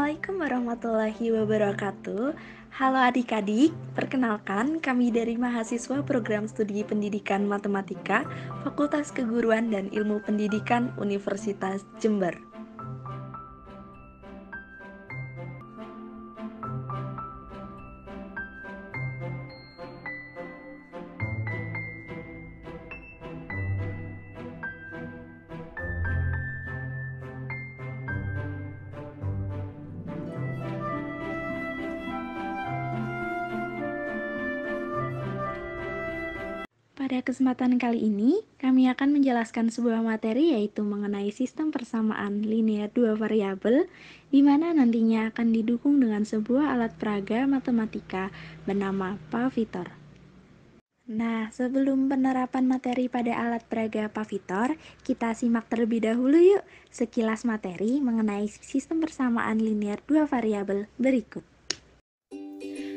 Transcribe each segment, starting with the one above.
Assalamualaikum warahmatullahi wabarakatuh. Halo adik-adik, perkenalkan kami dari mahasiswa program studi pendidikan matematika Fakultas Keguruan dan Ilmu Pendidikan Universitas Jember. Pada kesempatan kali ini, kami akan menjelaskan sebuah materi yaitu mengenai sistem persamaan linear dua variabel, di mana nantinya akan didukung dengan sebuah alat peraga matematika bernama Pavitor. Nah, sebelum penerapan materi pada alat peraga Pavitor, kita simak terlebih dahulu yuk sekilas materi mengenai sistem persamaan linear dua variabel berikut.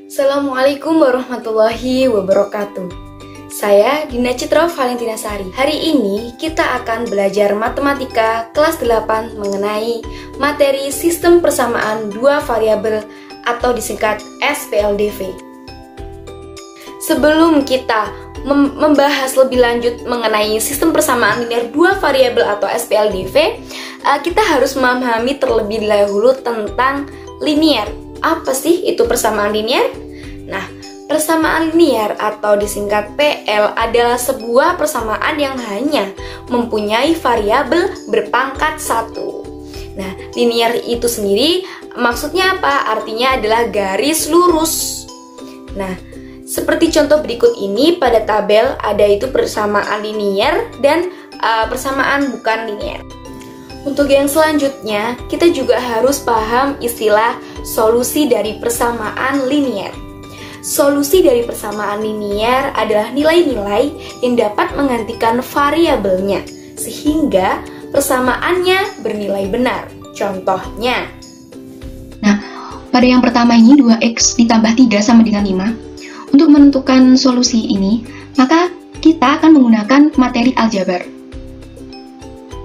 Assalamualaikum warahmatullahi wabarakatuh. Saya Dinda Citra Valentina Sari. Hari ini kita akan belajar matematika kelas 8 mengenai materi sistem persamaan dua variabel atau disingkat SPLDV. Sebelum kita membahas lebih lanjut mengenai sistem persamaan linear dua variabel atau SPLDV, kita harus memahami terlebih dahulu tentang linear. Apa sih itu persamaan linear? Nah, persamaan linear atau disingkat PL adalah sebuah persamaan yang hanya mempunyai variabel berpangkat 1. Nah, linear itu sendiri maksudnya apa? Artinya adalah garis lurus. Nah, seperti contoh berikut ini pada tabel ada itu persamaan linear dan persamaan bukan linear. Untuk yang selanjutnya, kita juga harus paham istilah solusi dari persamaan linear. Solusi dari persamaan linear adalah nilai-nilai yang dapat menggantikan variabelnya sehingga persamaannya bernilai benar. Contohnya, nah, pada yang pertama ini 2x ditambah 3 sama dengan 5. Untuk menentukan solusi ini, maka kita akan menggunakan materi aljabar.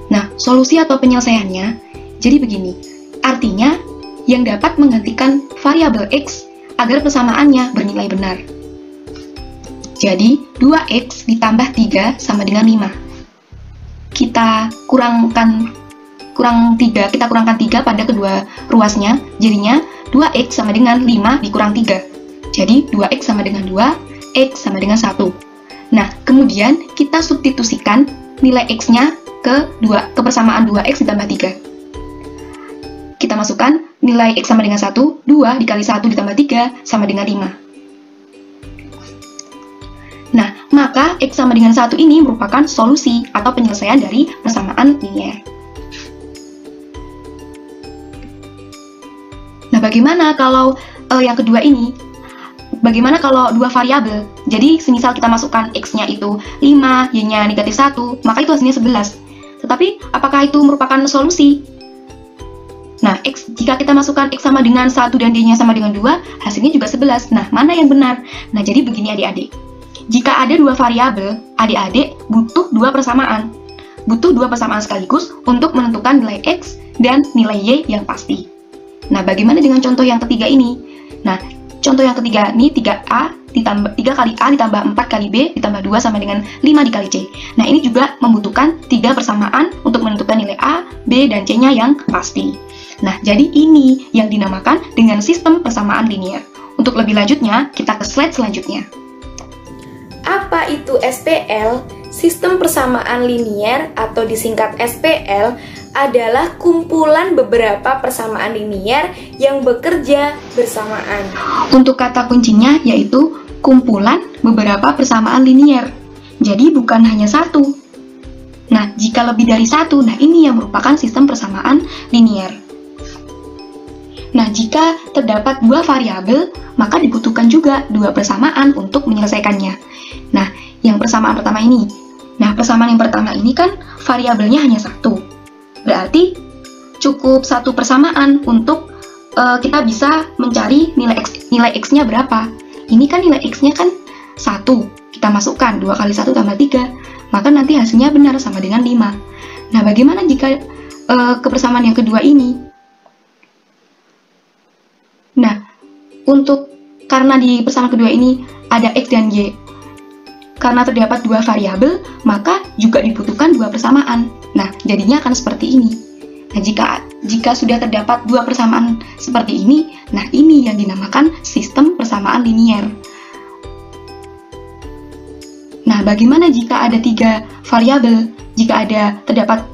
Nah, solusi atau penyelesaiannya jadi begini. Artinya, yang dapat menggantikan variabel x agar persamaannya bernilai benar. Jadi, 2x ditambah 3 sama dengan 5. Kita kurangkan 3 pada kedua ruasnya, jadinya 2x sama dengan 5 dikurang 3. Jadi, 2x sama dengan 2, x sama dengan 1. Nah, kemudian kita substitusikan nilai x-nya ke persamaan 2x ditambah 3. Kita masukkan nilai x sama dengan 1, 2 dikali 1 ditambah 3 sama dengan 5. Nah, maka x sama dengan 1 ini merupakan solusi atau penyelesaian dari persamaan linear. Nah, bagaimana kalau yang kedua ini? Bagaimana kalau dua variabel? Jadi, semisal kita masukkan x-nya itu 5, y-nya negatif 1, maka itu hasilnya 11. Tetapi, apakah itu merupakan solusi? Nah, jika kita masukkan x sama dengan 1 dan d-nya sama dengan 2, hasilnya juga 11. Nah, mana yang benar? Nah, jadi begini adik-adik. Jika ada dua variabel, adik-adik butuh dua persamaan. Butuh dua persamaan sekaligus untuk menentukan nilai x dan nilai y yang pasti. Nah, bagaimana dengan contoh yang ketiga ini? Nah, contoh yang ketiga ini 3 kali A ditambah 4 kali B ditambah 2 sama dengan 5 dikali C. Nah, ini juga membutuhkan 3 persamaan untuk menentukan nilai A, B, dan C-nya yang pasti. Nah, jadi ini yang dinamakan dengan sistem persamaan linear. Untuk lebih lanjutnya, kita ke slide selanjutnya. apa itu SPL? Sistem persamaan linear atau disingkat SPL adalah kumpulan beberapa persamaan linear yang bekerja bersamaan. Untuk kata kuncinya yaitu kumpulan beberapa persamaan linear. Jadi bukan hanya satu. Nah, jika lebih dari satu, nah ini yang merupakan sistem persamaan linear. Nah, jika terdapat dua variabel, maka dibutuhkan juga dua persamaan untuk menyelesaikannya. Nah, yang persamaan pertama ini. Nah, persamaan yang pertama ini kan variabelnya hanya satu. Berarti cukup satu persamaan untuk kita bisa mencari nilai x-nya berapa. Ini kan nilai x-nya kan 1. Kita masukkan 2 kali 1 tambah 3. Maka nanti hasilnya benar sama dengan 5. Nah, bagaimana jika kebersamaan yang kedua ini? Nah, karena di persamaan kedua ini ada X dan Y, karena terdapat dua variabel, maka juga dibutuhkan dua persamaan. Nah, jadinya akan seperti ini. Nah, jika sudah terdapat dua persamaan seperti ini, nah ini yang dinamakan sistem persamaan linier. Nah, bagaimana jika ada tiga variabel? Jika terdapat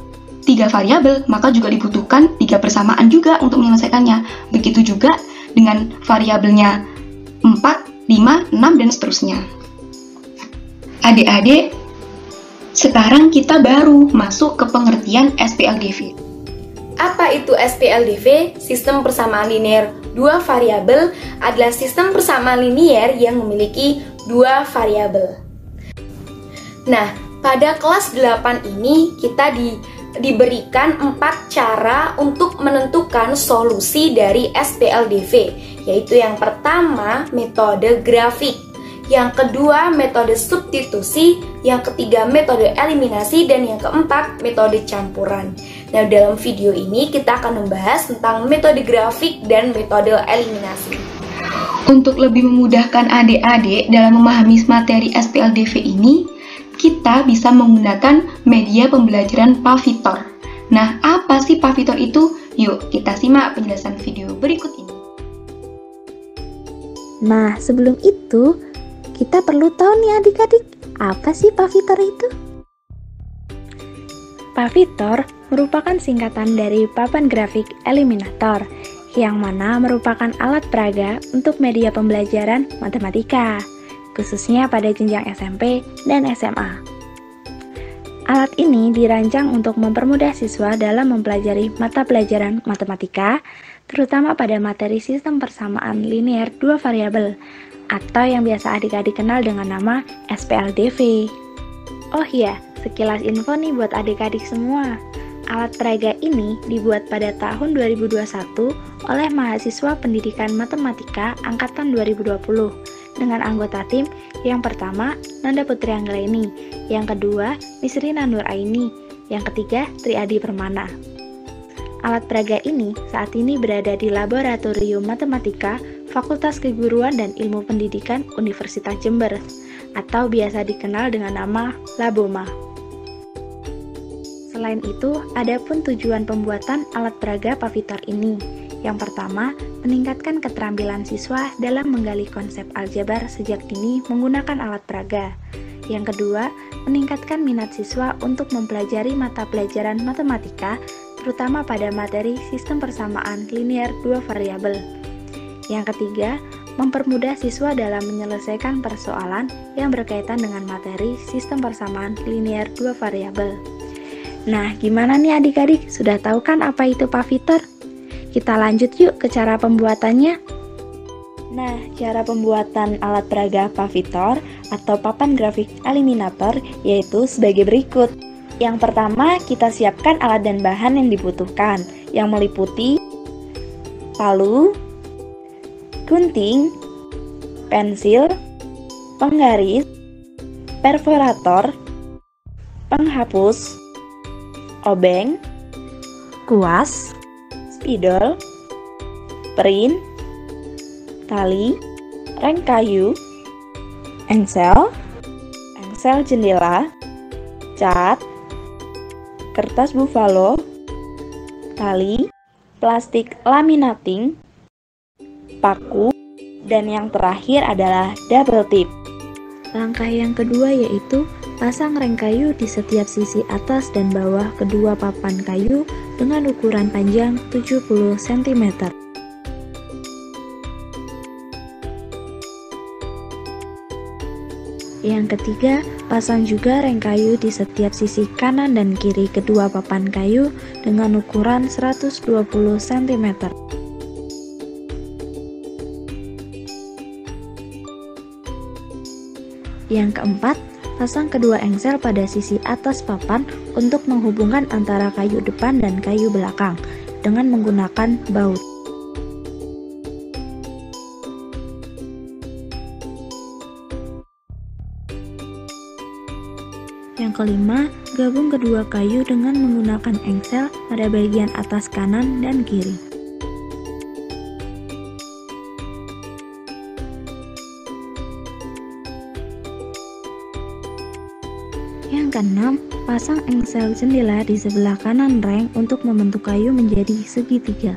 tiga variabel, maka juga dibutuhkan tiga persamaan juga untuk menyelesaikannya. Begitu juga dengan variabelnya 4, 5, 6, dan seterusnya. Adik-adik, sekarang kita baru masuk ke pengertian SPLDV. Apa itu SPLDV? Sistem persamaan linier dua variabel adalah sistem persamaan linier yang memiliki dua variabel. Nah, pada kelas 8 ini kita diberikan 4 cara untuk menentukan solusi dari SPLDV, yaitu yang pertama metode grafik, yang kedua metode substitusi, yang ketiga metode eliminasi, dan yang keempat metode campuran. Nah, dalam video ini kita akan membahas tentang metode grafik dan metode eliminasi. Untuk lebih memudahkan adik-adik dalam memahami materi SPLDV ini, kita bisa menggunakan media pembelajaran Pavitor. Nah, apa sih Pavitor itu? Yuk, kita simak penjelasan video berikut ini. Nah, sebelum itu, kita perlu tahu nih adik-adik, apa sih Pavitor itu? Pavitor merupakan singkatan dari papan grafik eliminator, yang mana merupakan alat peraga untuk media pembelajaran matematika, khususnya pada jenjang SMP dan SMA. Alat ini dirancang untuk mempermudah siswa dalam mempelajari mata pelajaran matematika, terutama pada materi sistem persamaan linier dua variabel, atau yang biasa adik-adik kenal dengan nama SPLDV. Oh iya, sekilas info nih buat adik-adik semua. Alat peraga ini dibuat pada tahun 2021 oleh mahasiswa pendidikan matematika angkatan 2020 dengan anggota tim yang pertama Nanda Putri Anggraini, yang kedua Misrina Nur Aini, yang ketiga Triadi Permana. Alat peraga ini saat ini berada di Laboratorium Matematika Fakultas Keguruan dan Ilmu Pendidikan Universitas Jember, atau biasa dikenal dengan nama Laboma. Selain itu, ada pun tujuan pembuatan alat peraga Pavitor ini. Yang pertama, meningkatkan keterampilan siswa dalam menggali konsep aljabar sejak dini menggunakan alat peraga. Yang kedua, meningkatkan minat siswa untuk mempelajari mata pelajaran matematika, terutama pada materi sistem persamaan linier dua variabel. Yang ketiga, mempermudah siswa dalam menyelesaikan persoalan yang berkaitan dengan materi sistem persamaan linier dua variabel. Nah, gimana nih adik-adik? Sudah tahu kan apa itu Pavitor? Kita lanjut yuk ke cara pembuatannya. Nah, cara pembuatan alat peraga Pavitor atau papan grafik eliminator yaitu sebagai berikut. Yang pertama, kita siapkan alat dan bahan yang dibutuhkan, yang meliputi palu, gunting, pensil, penggaris, perforator, penghapus, obeng, kuas, spidol, perin, tali, reng kayu, engsel jendela, cat, kertas buffalo, tali, plastik laminating, paku, dan yang terakhir adalah double tip. Langkah yang kedua yaitu pasang reng kayu di setiap sisi atas dan bawah kedua papan kayu dengan ukuran panjang 70 cm. Yang ketiga, pasang juga reng kayu di setiap sisi kanan dan kiri kedua papan kayu dengan ukuran 120 cm. Yang keempat, pasang kedua engsel pada sisi atas papan untuk menghubungkan antara kayu depan dan kayu belakang dengan menggunakan baut. Yang kelima, gabung kedua kayu dengan menggunakan engsel pada bagian atas kanan dan kiri. keenam, pasang engsel jendela di sebelah kanan rank untuk membentuk kayu menjadi segitiga.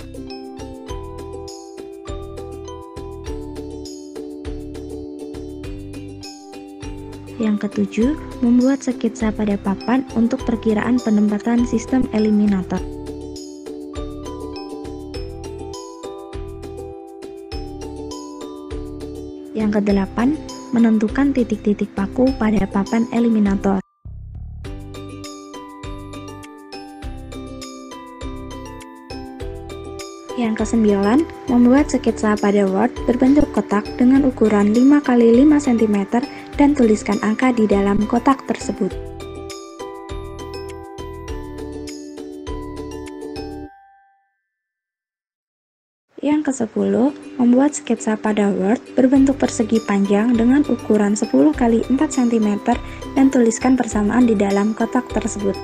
Yang ketujuh, membuat sketsa pada papan untuk perkiraan penempatan sistem eliminator. Yang kedelapan, menentukan titik-titik paku pada papan eliminator. Yang kesembilan, membuat sketsa pada Word berbentuk kotak dengan ukuran 5 x 5 cm dan tuliskan angka di dalam kotak tersebut. Yang ke-10, membuat sketsa pada Word berbentuk persegi panjang dengan ukuran 10 x 4 cm dan tuliskan persamaan di dalam kotak tersebut.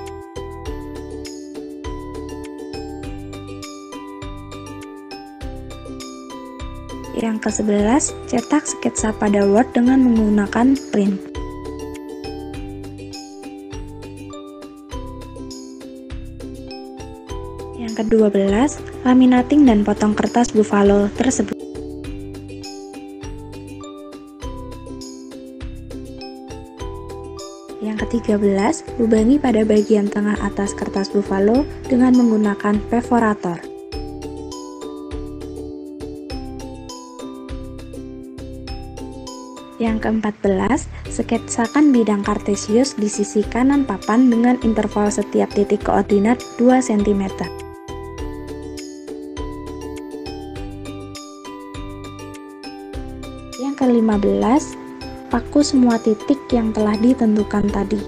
Yang ke-11, cetak sketsa pada Word dengan menggunakan print. Yang ke-12, laminating dan potong kertas buffalo tersebut. Yang ke-13, lubangi pada bagian tengah atas kertas buffalo dengan menggunakan perforator. Yang ke-14, sketsakan bidang kartesius di sisi kanan papan dengan interval setiap titik koordinat 2 cm. Yang ke-15, paku semua titik yang telah ditentukan tadi.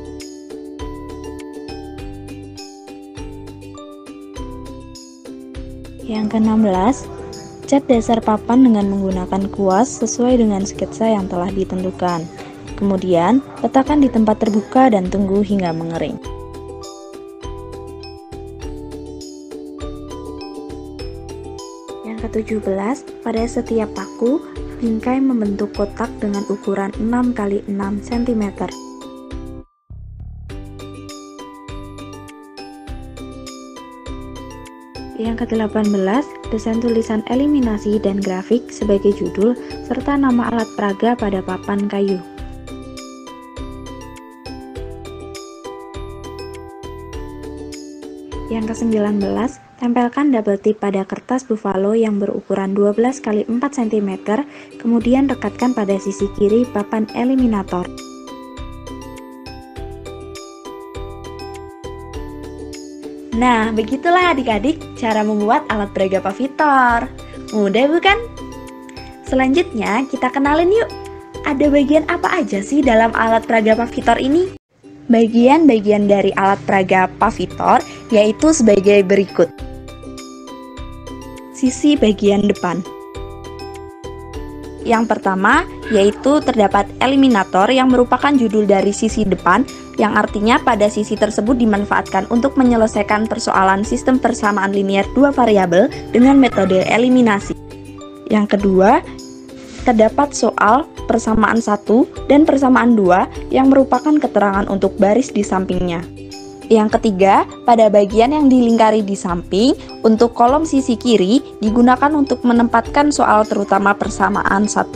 Yang ke-16, cat dasar papan dengan menggunakan kuas sesuai dengan sketsa yang telah ditentukan. Kemudian, letakkan di tempat terbuka dan tunggu hingga mengering. Yang ke-17, pada setiap paku, bingkai membentuk kotak dengan ukuran 6 x 6 cm. Yang ke-18, desain tulisan eliminasi dan grafik sebagai judul, serta nama alat peraga pada papan kayu. Yang ke-19, tempelkan double tip pada kertas buffalo yang berukuran 12 x 4 cm, kemudian rekatkan pada sisi kiri papan eliminator. Nah, begitulah adik-adik cara membuat alat peraga pavitor. Mudah bukan? Selanjutnya kita kenalin yuk. Ada bagian apa aja sih dalam alat peraga pavitor ini? Bagian-bagian dari alat peraga pavitor yaitu sebagai berikut. Sisi bagian depan. Yang pertama yaitu terdapat eliminator yang merupakan judul dari sisi depan, yang artinya pada sisi tersebut dimanfaatkan untuk menyelesaikan persoalan sistem persamaan linear dua variabel dengan metode eliminasi. Yang kedua, terdapat soal persamaan 1 dan persamaan 2 yang merupakan keterangan untuk baris di sampingnya. Yang ketiga, pada bagian yang dilingkari di samping, untuk kolom sisi kiri digunakan untuk menempatkan soal terutama persamaan 1.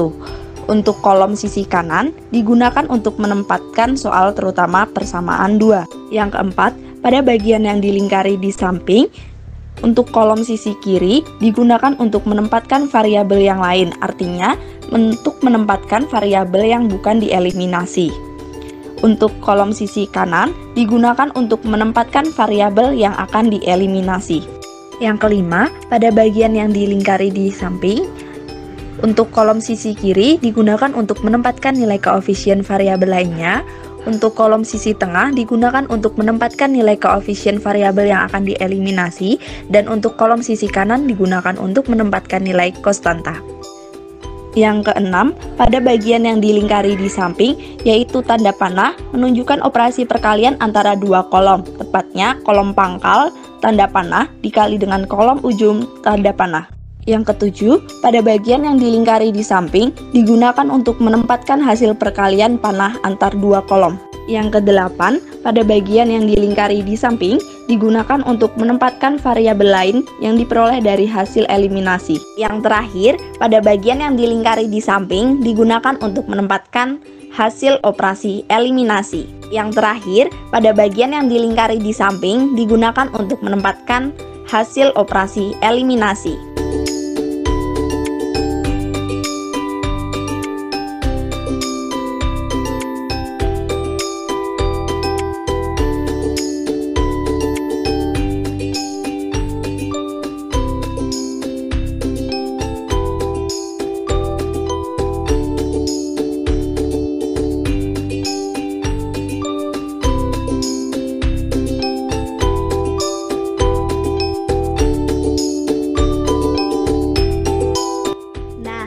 Untuk kolom sisi kanan digunakan untuk menempatkan soal terutama persamaan 2. Yang keempat, pada bagian yang dilingkari di samping, untuk kolom sisi kiri digunakan untuk menempatkan variabel yang lain, artinya untuk menempatkan variabel yang bukan dieliminasi. Untuk kolom sisi kanan digunakan untuk menempatkan variabel yang akan dieliminasi. Yang kelima, pada bagian yang dilingkari di samping, untuk kolom sisi kiri digunakan untuk menempatkan nilai koefisien variabel lainnya. Untuk kolom sisi tengah digunakan untuk menempatkan nilai koefisien variabel yang akan dieliminasi, dan untuk kolom sisi kanan digunakan untuk menempatkan nilai konstanta. Yang keenam, pada bagian yang dilingkari di samping, yaitu tanda panah, menunjukkan operasi perkalian antara dua kolom, tepatnya kolom pangkal tanda panah dikali dengan kolom ujung tanda panah. Yang ketujuh, pada bagian yang dilingkari di samping, digunakan untuk menempatkan hasil perkalian panah antar dua kolom. Yang kedelapan, pada bagian yang dilingkari di samping digunakan untuk menempatkan variabel lain yang diperoleh dari hasil eliminasi. Yang terakhir, pada bagian yang dilingkari di samping digunakan untuk menempatkan hasil operasi eliminasi. Yang terakhir, pada bagian yang dilingkari di samping digunakan untuk menempatkan hasil operasi eliminasi.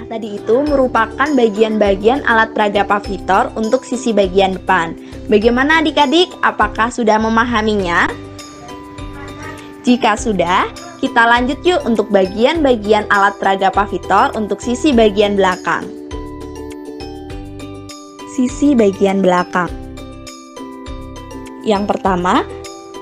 Tadi itu merupakan bagian-bagian alat peraga Pavitor untuk sisi bagian depan. Bagaimana adik-adik? Apakah sudah memahaminya? Jika sudah, kita lanjut yuk untuk bagian-bagian alat peraga Pavitor untuk sisi bagian belakang. Sisi bagian belakang. Yang pertama,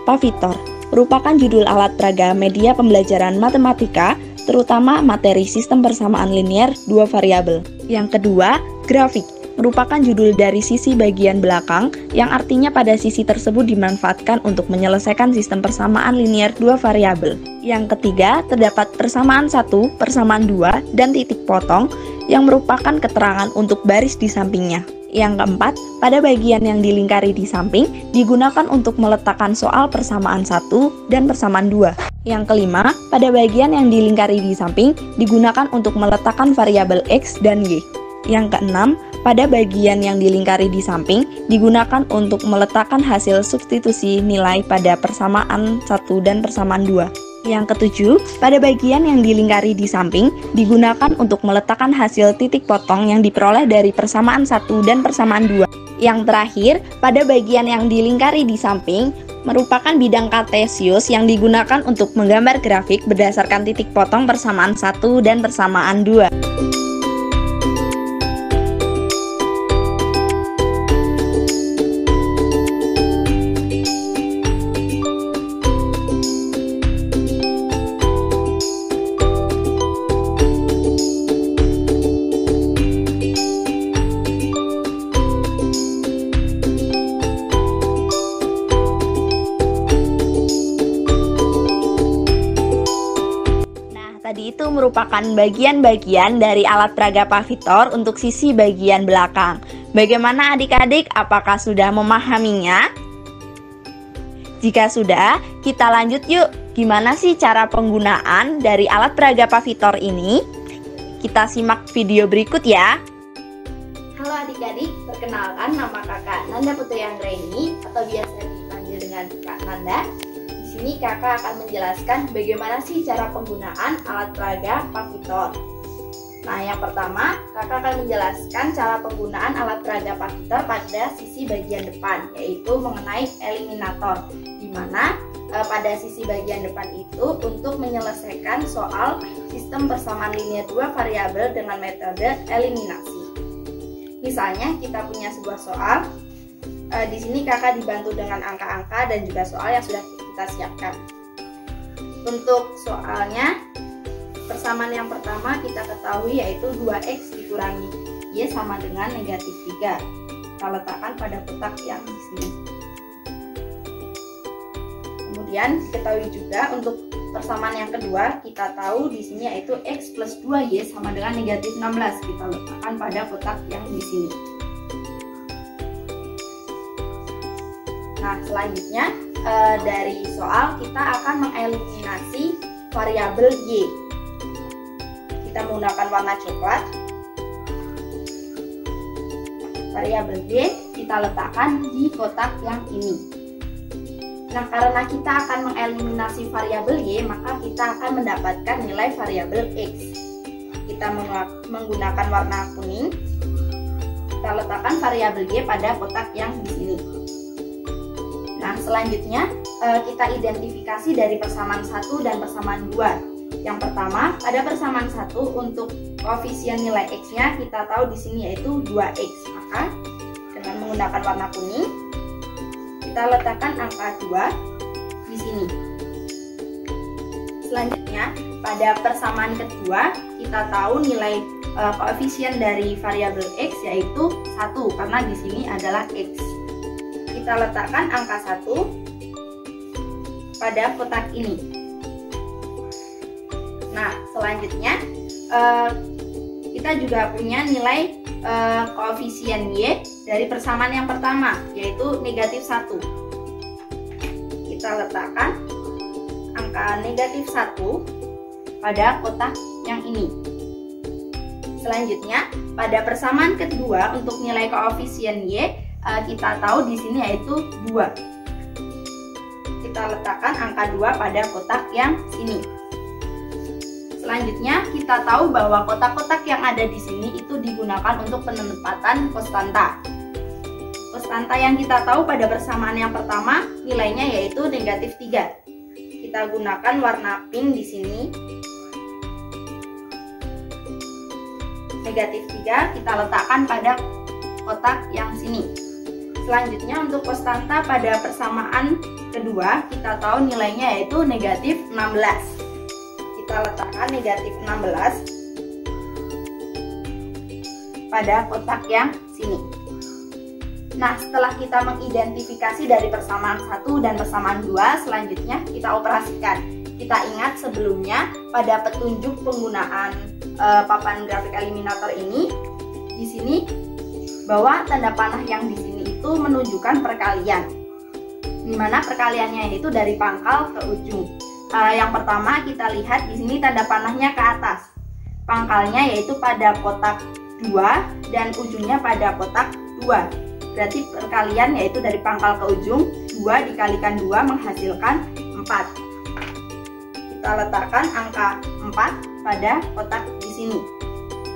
Pavitor merupakan judul alat peraga media pembelajaran matematika, terutama materi sistem persamaan linear dua variabel. Yang kedua, grafik merupakan judul dari sisi bagian belakang yang artinya pada sisi tersebut dimanfaatkan untuk menyelesaikan sistem persamaan linear dua variabel. Yang ketiga, terdapat persamaan 1, persamaan 2, dan titik potong yang merupakan keterangan untuk baris di sampingnya. Yang keempat, pada bagian yang dilingkari di samping digunakan untuk meletakkan soal persamaan 1 dan persamaan 2. Yang kelima, pada bagian yang dilingkari di samping digunakan untuk meletakkan variabel X dan Y. Yang keenam, pada bagian yang dilingkari di samping digunakan untuk meletakkan hasil substitusi nilai pada persamaan 1 dan persamaan 2. Yang ketujuh, pada bagian yang dilingkari di samping digunakan untuk meletakkan hasil titik potong yang diperoleh dari persamaan 1 dan persamaan 2. Yang terakhir, pada bagian yang dilingkari di samping merupakan bidang kartesius yang digunakan untuk menggambar grafik berdasarkan titik potong persamaan 1 dan persamaan 2. Tadi itu merupakan bagian-bagian dari alat peraga Pavitor untuk sisi bagian belakang. Bagaimana adik-adik? Apakah sudah memahaminya? Jika sudah, kita lanjut yuk. Gimana sih cara penggunaan dari alat peraga Pavitor ini? Kita simak video berikut ya. Halo adik-adik, perkenalkan nama kakak Nanda Putri Anggraini atau biasa dipanggil dengan Kak Nanda. Di sini kakak akan menjelaskan bagaimana sih cara penggunaan alat peraga Pavitor. Nah, yang pertama, kakak akan menjelaskan cara penggunaan alat peraga Pavitor pada sisi bagian depan, yaitu mengenai eliminator, di mana pada sisi bagian depan itu untuk menyelesaikan soal sistem persamaan linear dua variabel dengan metode eliminasi. Misalnya kita punya sebuah soal, di sini kakak dibantu dengan angka-angka dan juga soal yang sudah kita siapkan. Untuk soalnya, persamaan yang pertama kita ketahui yaitu 2x dikurangi y sama dengan negatif 3. Kita letakkan pada kotak yang di sini. Kemudian diketahui juga untuk persamaan yang kedua, kita tahu di sini yaitu x plus 2y sama dengan negatif 16. Kita letakkan pada kotak yang di sini. Nah, selanjutnya dari soal kita akan mengeliminasi variabel y. Kita menggunakan warna coklat. Variabel y kita letakkan di kotak yang ini. Nah, karena kita akan mengeliminasi variabel y, maka kita akan mendapatkan nilai variabel x. Kita menggunakan warna kuning. Kita letakkan variabel y pada kotak yang di sini. Nah, selanjutnya kita identifikasi dari persamaan 1 dan persamaan 2. Yang pertama, pada persamaan 1 untuk koefisien nilai x-nya kita tahu di sini yaitu 2x. Maka dengan menggunakan warna kuning, kita letakkan angka 2 di sini. Selanjutnya, pada persamaan kedua, kita tahu nilai koefisien dari variabel X yaitu 1, karena di sini adalah X. Kita letakkan angka 1 pada kotak ini. Nah, selanjutnya kita juga punya nilai koefisien Y dari persamaan yang pertama, yaitu negatif 1. Kita letakkan angka negatif 1 pada kotak yang ini. Selanjutnya, pada persamaan kedua untuk nilai koefisien Y, kita tahu di sini yaitu 2. Kita letakkan angka 2 pada kotak yang sini. Selanjutnya, kita tahu bahwa kotak-kotak yang ada di sini itu digunakan untuk penempatan konstanta. Konstanta yang kita tahu pada persamaan yang pertama nilainya yaitu negatif 3. Kita gunakan warna pink di sini. Negatif 3 kita letakkan pada kotak yang sini. Selanjutnya untuk konstanta pada persamaan kedua kita tahu nilainya yaitu negatif 16. Kita letakkan negatif 16 pada kotak yang sini. Nah, setelah kita mengidentifikasi dari persamaan 1 dan persamaan 2, selanjutnya kita operasikan. Kita ingat sebelumnya pada petunjuk penggunaan papan grafik eliminator ini, di sini bahwa tanda panah yang di sini itu menunjukkan perkalian, di mana perkaliannya itu dari pangkal ke ujung. Yang pertama kita lihat di sini tanda panahnya ke atas, pangkalnya yaitu pada kotak 2 dan ujungnya pada kotak 2. Berarti perkalian yaitu dari pangkal ke ujung, 2 dikalikan 2 menghasilkan 4. Kita letakkan angka 4 pada kotak di sini.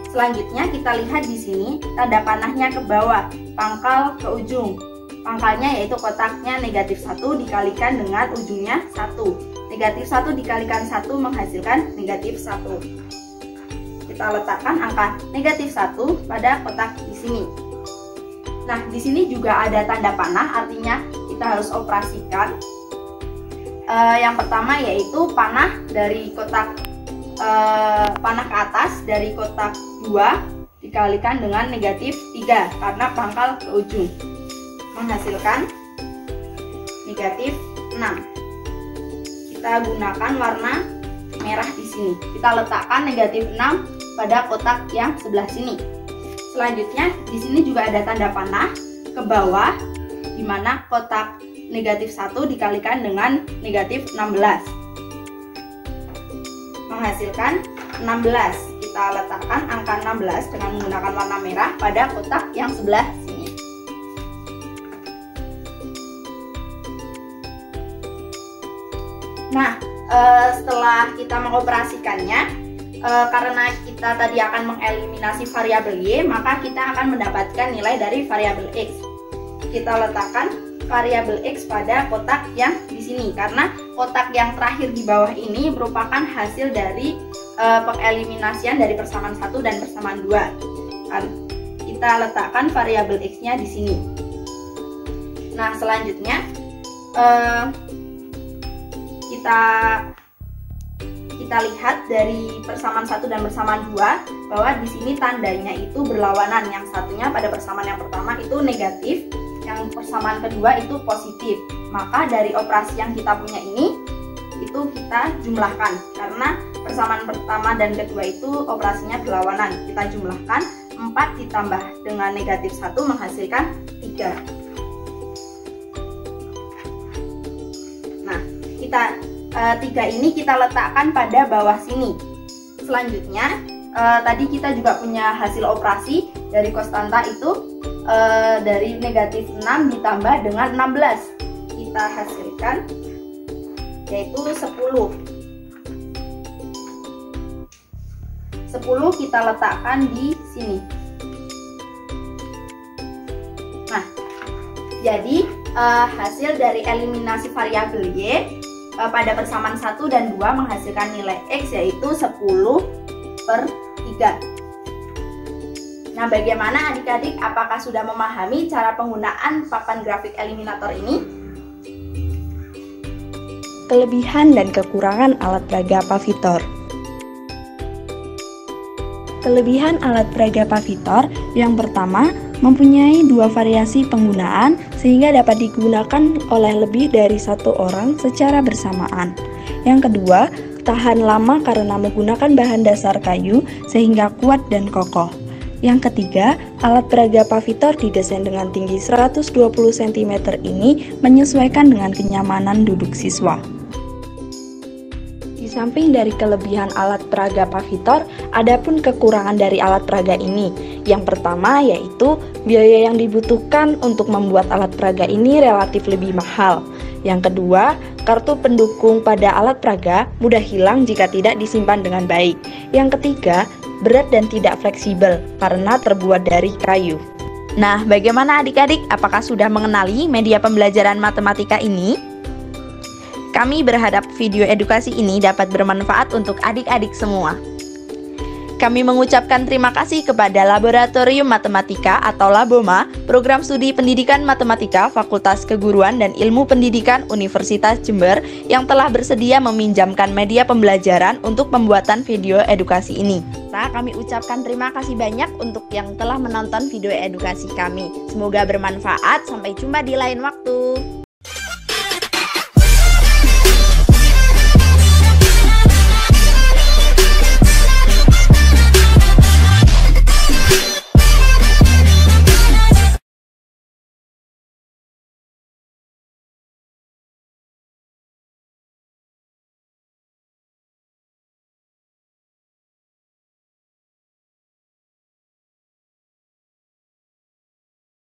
Selanjutnya kita lihat di sini tanda panahnya ke bawah, pangkal ke ujung. Pangkalnya yaitu kotaknya negatif 1 dikalikan dengan ujungnya 1. Negatif 1 dikalikan 1 menghasilkan negatif 1. Kita letakkan angka negatif 1 pada kotak di sini. Nah, di sini juga ada tanda panah, artinya kita harus operasikan. Yang pertama yaitu panah dari kotak panah ke atas dari kotak 2 dikalikan dengan negatif 3 karena pangkal ke ujung, menghasilkan negatif 6. Kita gunakan warna merah di sini. Kita letakkan negatif 6 pada kotak yang sebelah sini. Selanjutnya di sini juga ada tanda panah ke bawah, di mana kotak negatif 1 dikalikan dengan negatif 16 menghasilkan 16. Kita letakkan angka 16 dengan menggunakan warna merah pada kotak yang sebelah sini. Nah, setelah kita mengoperasikannya, karena kita tadi akan mengeliminasi variabel Y, maka kita akan mendapatkan nilai dari variabel X. Kita letakkan variabel X pada kotak yang di sini, karena kotak yang terakhir di bawah ini merupakan hasil dari pengeliminasian dari persamaan 1 dan persamaan 2. Kita letakkan variabel X-nya di sini. Nah, selanjutnya kita lihat dari persamaan 1 dan persamaan 2 bahwa di sini tandanya itu berlawanan. Yang satunya pada persamaan yang pertama itu negatif, yang persamaan kedua itu positif. Maka dari operasi yang kita punya ini itu kita jumlahkan, karena persamaan pertama dan kedua itu operasinya berlawanan. Kita jumlahkan 4 ditambah dengan negatif 1 menghasilkan 3. Nah, 3 ini kita letakkan pada bawah sini. Selanjutnya tadi kita juga punya hasil operasi dari konstanta itu dari negatif 6 ditambah dengan 16. Kita hasilkan yaitu 10. 10 kita letakkan di sini. Nah, jadi hasil dari eliminasi variabel Y pada persamaan 1 dan 2 menghasilkan nilai X yaitu 10/3. Nah, bagaimana adik-adik? Apakah sudah memahami cara penggunaan papan grafik eliminator ini? Kelebihan dan kekurangan alat peraga Pavitor. Kelebihan alat peraga Pavitor yang pertama, mempunyai dua variasi penggunaan sehingga dapat digunakan oleh lebih dari satu orang secara bersamaan. Yang kedua, tahan lama karena menggunakan bahan dasar kayu sehingga kuat dan kokoh. Yang ketiga, alat peraga Pavitor didesain dengan tinggi 120 cm ini menyesuaikan dengan kenyamanan duduk siswa. Di samping dari kelebihan alat peraga Pavitor, ada pun kekurangan dari alat peraga ini. Yang pertama yaitu biaya yang dibutuhkan untuk membuat alat peraga ini relatif lebih mahal. Yang kedua, kartu pendukung pada alat peraga mudah hilang jika tidak disimpan dengan baik. Yang ketiga, berat dan tidak fleksibel karena terbuat dari kayu. Nah, bagaimana adik-adik? Apakah sudah mengenali media pembelajaran matematika ini? Kami berharap video edukasi ini dapat bermanfaat untuk adik-adik semua. Kami mengucapkan terima kasih kepada Laboratorium Matematika atau Laboma, Program Studi Pendidikan Matematika Fakultas Keguruan dan Ilmu Pendidikan Universitas Jember yang telah bersedia meminjamkan media pembelajaran untuk pembuatan video edukasi ini. Kami ucapkan terima kasih banyak untuk yang telah menonton video edukasi kami. Semoga bermanfaat. Sampai jumpa di lain waktu.